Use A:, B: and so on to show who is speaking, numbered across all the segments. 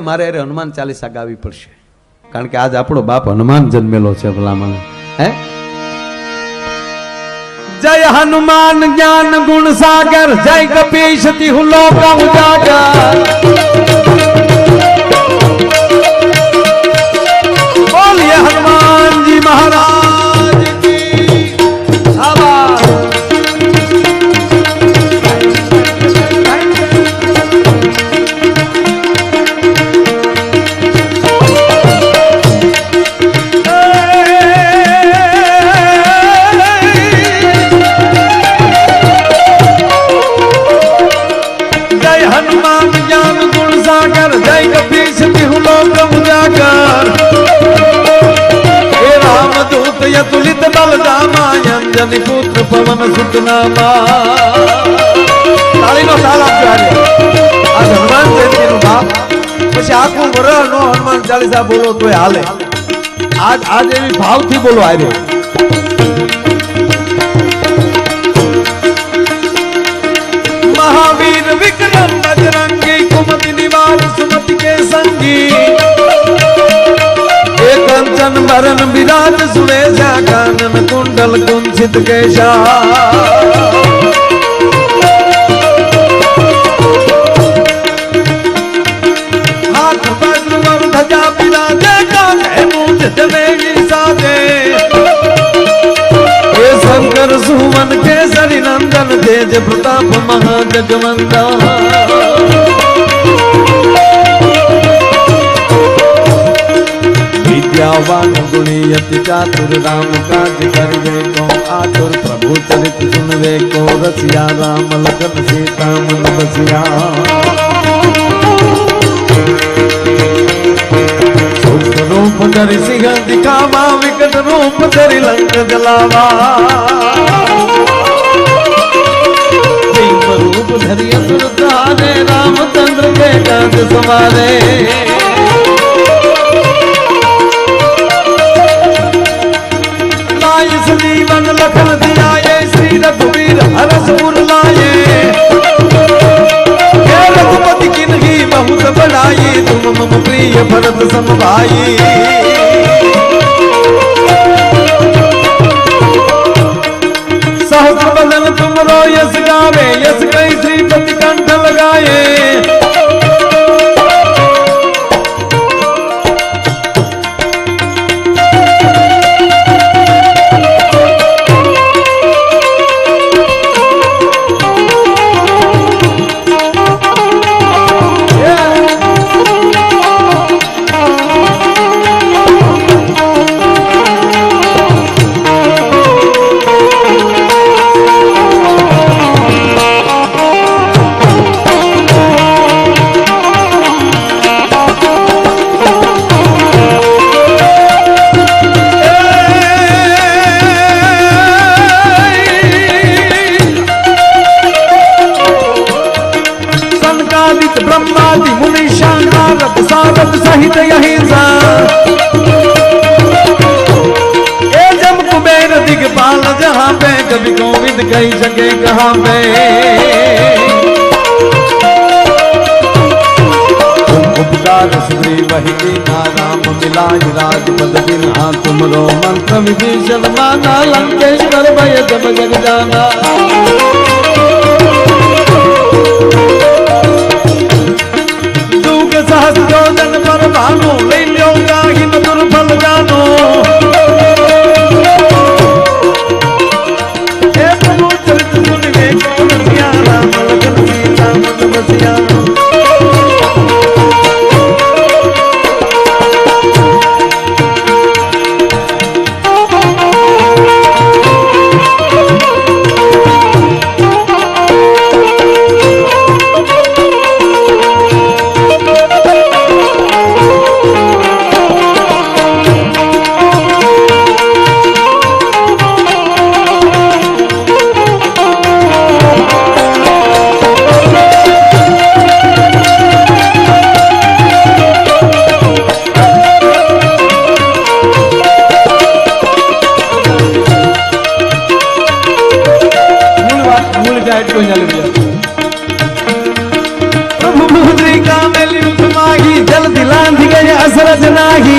A: મારે અરે હનુમાન ચાલીસા ગાવી પડશે, કારણ કે આજ આપણો બાપ હનુમાન જન્મેલો છે ભલામણ. હે જય હનુમાન જ્ઞાન ગુણ સાગર, જય કપીશ તિહુ લોક ઉજાગર. બોલીએ હનુમાનજી મહારાજ કી આભાર. तुलित बल रामायण पुत्र पवन सुत नामा. ताळीनो ताल आपજો આજે. આ હનુમાન જયંતીનો બાપ પછી આખું વર્ષ નો હનુમાન ચાલીસા બોલો તોય હાલે. આજ એવી ભાવથી બોલો આજે. મહાવીર વિક્રમ બજરંગી કુમતિ નિવાર સુમતિ કે સંગી. कंचन भरन विराज सुरेशा कानन कुंडल कुंचित केशा. हाथ वज्र वर ध्वजा विराजे कांधे मूंछ जनेगी साजे. हे शंकर सुमन केसरी नंदन तेज प्रताप महाजगवंदन. विद्यावान गुणी अति चातुर राम काज करिवे को आतुर. प्रभु चरित सुनवे को रसिया राम लखन सीता मन बसिया. सूक्ष्म रूप धरि सिंह दिखावा, विकट रूप धरि लंक जलावा. भीम रूप धरि असुर तारे, रामचंद्र के काज सवारे. जीवन लखन दियाये, श्री रघुवीर हरस उर लाये. हे रघुपति किन्ही बहुत बड़ाई, तुम मम प्रिय भरत सम भाई. सहस्र बदन तुमरो यश गावे, यश कई श्रीपति कंठ लगाए. ब्रह्मादि मुनि शानारद सारद सहित यही सा. ए जम कुबेर दिगपाल जहाँ पे, कभी गोविंद कही सके कहाँ पे. उपकार श्री वही दीना, राम मिलाय राजपद बिना. तुमरो मंत्र विभीषण माना, लंकेश्वर भय जब जग जाना. सहस्रोजन पर भानु, ले लो गाहि मधुर फल जानो. हे प्रभु चरित सुनिवे को रसिया, राम लखन सीता मन बसिया. सूरज नाही।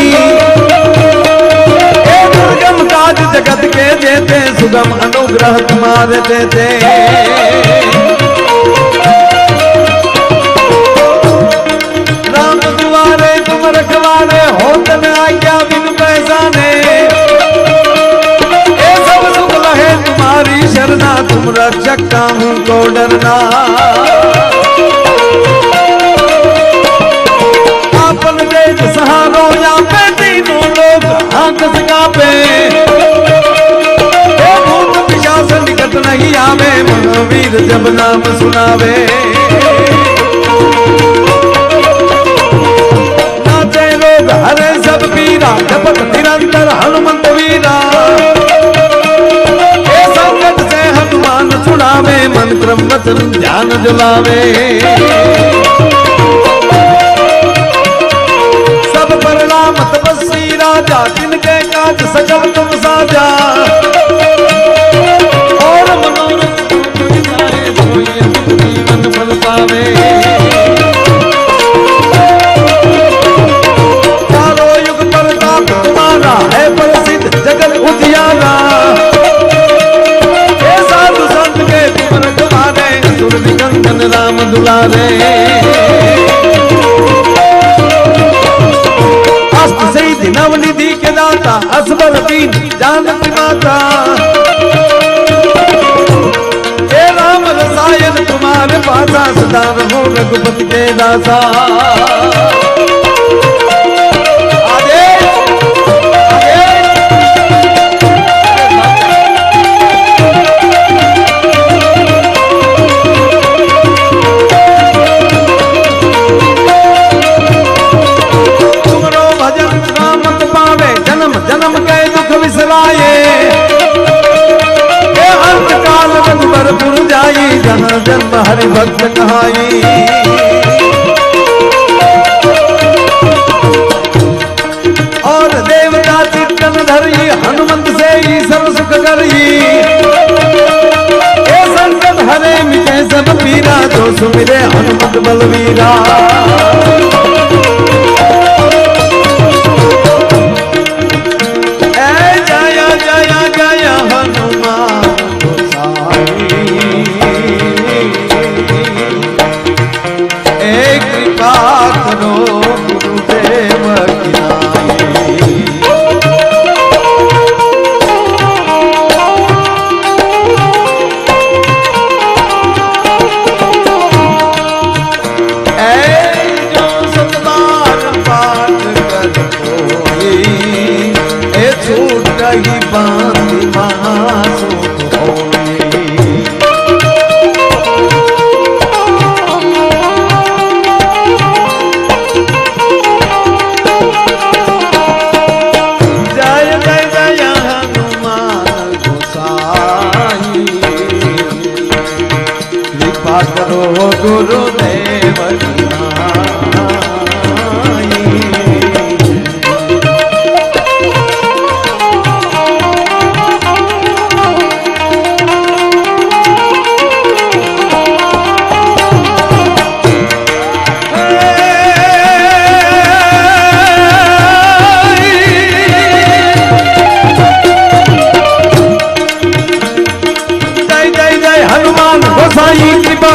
A: ए दुर्गम काज जगत के जेते, सुगम अनुग्रह तुम्हारे देते। राम दुआरे तुम रखवारे, होत न आज्ञा बिन पैसाने। ए सब सुख लहे तुम्हारी शरणा, तुम रक्षक काहू को डरना। आपन देश सहारो या पे, तीनों लोग आंख से कांपे। ए भूत पिशाच निकट नहीं आवे, महावीर जब नाम सुनावे। नाचे लोग हरे सब पीरा, जपत निरंतर हनुमंत वीरा। ए संकट से हनुमान छुड़ावे, मन क्रम वचन ध्यान जुलावे। सब परिणाम तपस्वी राजा, जिनके काज सकल तुम साजा। और मनोरथ जीवन फल पावे। चारों युग प्रताप तुम्हारा, है प्रसिद्ध जगत उजियारा। हे साधु संत के तुम रखवारे, असुर निकंदन राम दुलारे। अष्ट सिद्धि नवनिधि के दाता, असबर दीन जानकी माता। हे राम रसायन तुम्हारे पासा, सदा रहो रघुपति के दासा। जन्म के दुख विसराए, हे अंत काल रघुबरपुर जाई, जहाँ जन्म हरि भक्त कहाई। और देवता चित्तन धरी, हनुमंत से ही सब सुख करी। हे संकट हरे मिटे सब पीरा, जो सुमिरे हनुमंत बलवीरा। गुरुदेव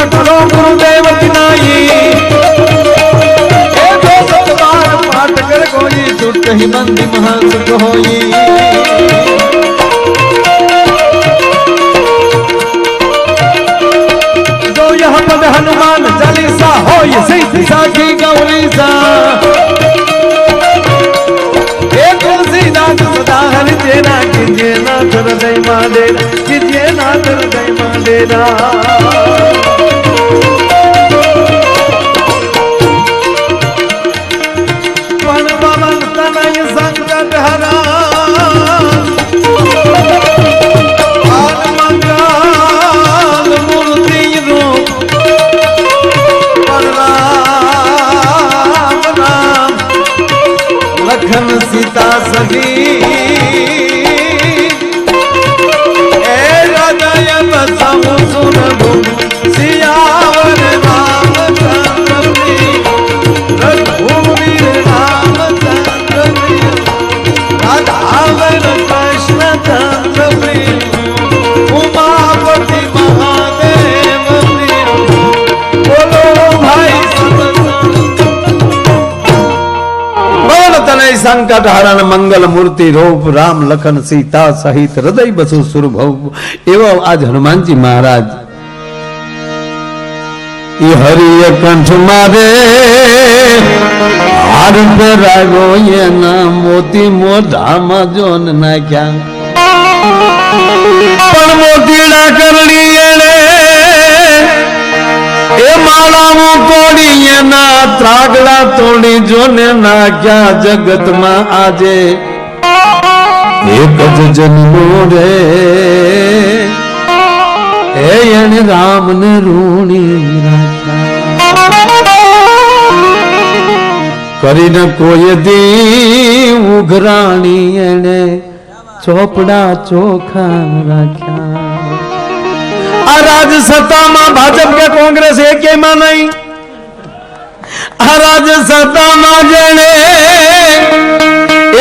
A: करो गुरुदेव की नाई। पाठ कर कोई छुट ही बंदी महासुख होई। जो यह पद हनुमान चालीसा हो, सिद्धि साखी गौरीसा। तुलसीदास सदा हरि तेरा, कीजिए नाथ हृदय मांडेरा, कीजिए नाथ हृदय मांडेरा। संकट हरा मंगल मूर्ति रूप, राम राम लखन सीता सही। ए हृदय बसहु सुनबु, सियावर रामचंद्र की, रघुवीर रामचंद्र। આદિ સંકટ હરણ મંગલ મૂર્તિ રૂપ રામ લખન સીતા સહિત હૃદય બસુ સુરભવ એવો આજ હનુમાનજી મહારાજ એ હરિય કંઠ મારે હાર પહેરાવ્યો એના મોતી મોઢામાં જોન નાખ્યા પણ મોતીડા કરણી એને એ માળાઓ તોડી એના ત્રાગડા તોડી જોને નાખ્યા જગતમાં આજે એક જ જન્મો રે એને રામને રૂણી કરીને કોઈ દી ઉઘરાણી એને ચોપડા ચોખા રાખ્યા આ રાજસત્તામાં ભાજપ કે કોંગ્રેસ એકેયમાં નહીં આ રાજસત્તામાં જેને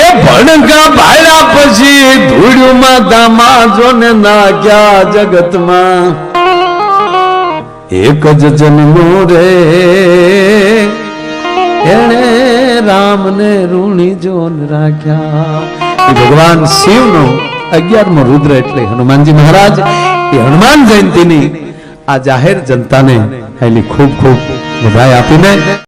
A: એ ભણકા ભાડા પછી ધૂળમાં દામા જોને નાખ્યા જગતમાં એક જ જન્મો રે એને રામને ઋણી જોન રાખ્યા ભગવાન શિવનો 11મો રુદ્ર એટલે હનુમાનજી મહારાજ એ હનુમાન જયંતિની આ જાહેર જનતાને ખૂબ ખૂબ વધાઈ આપીને